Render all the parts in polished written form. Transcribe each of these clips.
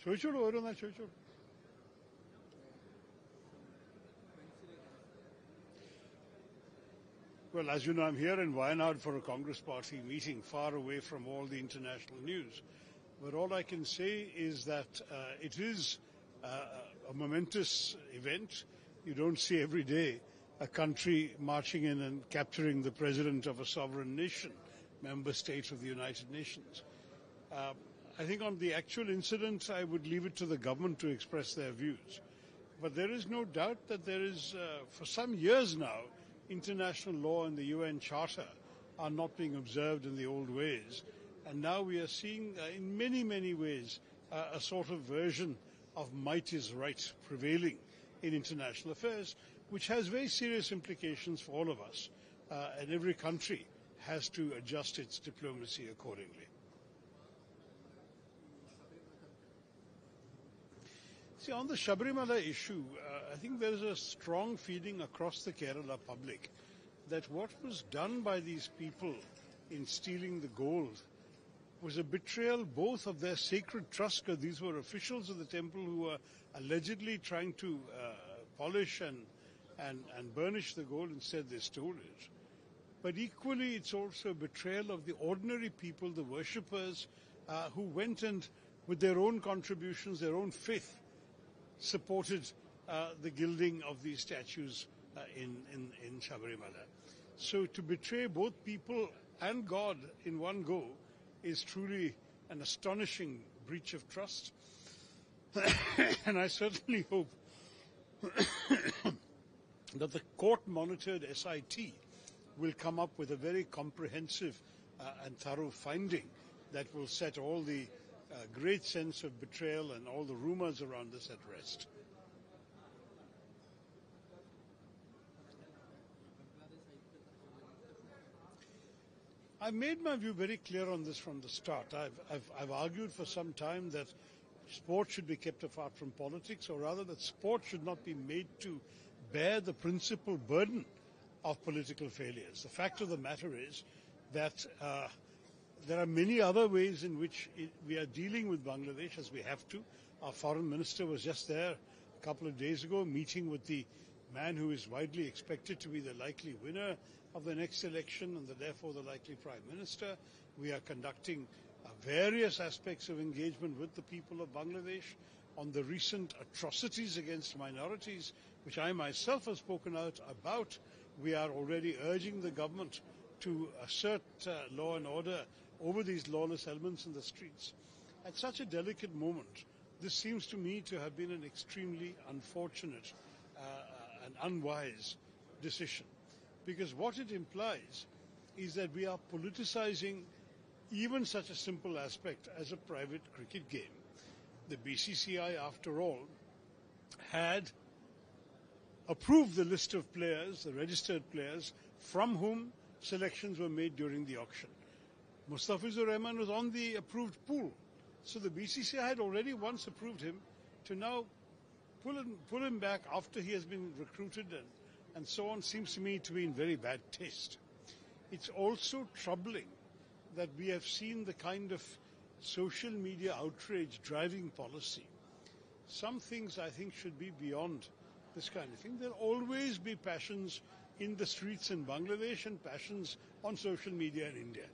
ചോദിച്ചോളൂ, ഓരോന്നാ ചോദിച്ചോളൂ. Well, as you know, I'm here in Wayanad for a Congress party meeting, far away from all the international news. But all I can say is that it is a momentous event. You don't see every day a country marching in and capturing the president of a sovereign nation, member state of the United Nations. I think on the actual incident, I would leave it to the government to express their views. But there is no doubt that there is, for some years now, international law and the UN Charter are not being observed in the old ways. And now we are seeing, in many, many ways, a sort of version of might is right prevailing in international affairs, which has very serious implications for all of us. And every country has to adjust its diplomacy accordingly. See, on the Sabarimala issue, I think there is a strong feeling across the Kerala public that what was done by these people in stealing the gold was a betrayal both of their sacred trust, because these were officials of the temple who were allegedly trying to polish and burnish the gold. Instead, they stole it. But equally, it's also a betrayal of the ordinary people, the worshippers, who went and, with their own contributions, their own faith, supported the gilding of these statues in Sabarimala. So to betray both people and God in one go is truly an astonishing breach of trust. And I certainly hope that the court-monitored SIT will come up with a very comprehensive and thorough finding that will set all the great sense of betrayal and all the rumors around this at rest. I've made my view very clear on this from the start. I've argued for some time that sport should be kept apart from politics, or rather that sport should not be made to bear the principal burden of political failures. The fact of the matter is that there are many other ways in which we are dealing with Bangladesh, as we have to. Our foreign minister was just there a couple of days ago, meeting with the man who is widely expected to be the likely winner of the next election and therefore the likely prime minister. We are conducting various aspects of engagement with the people of Bangladesh on the recent atrocities against minorities, which I myself have spoken out about. We are already urging the government to assert law and order over these lawless elements in the streets. At such a delicate moment, this seems to me to have been an extremely unfortunate and unwise decision. Because what it implies is that we are politicizing even such a simple aspect as a private cricket game. The BCCI, after all, had approved the list of players, the registered players, from whom selections were made during the auction. Mustafizur Rahman was on the approved pool. So the BCCI had already once approved him. To now pull him back after he has been recruited and so on seems to me to be in very bad taste. It's also troubling that we have seen the kind of social media outrage driving policy. Some things I think should be beyond this kind of thing. There will always be passions in the streets in Bangladesh and passions on social media in India.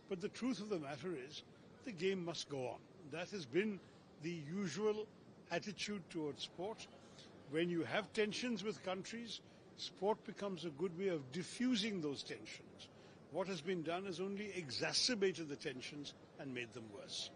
But the truth of the matter is the game must go on. That has been the usual attitude towards sport. When you have tensions with countries, sport becomes a good way of diffusing those tensions. What has been done has only exacerbated the tensions and made them worse.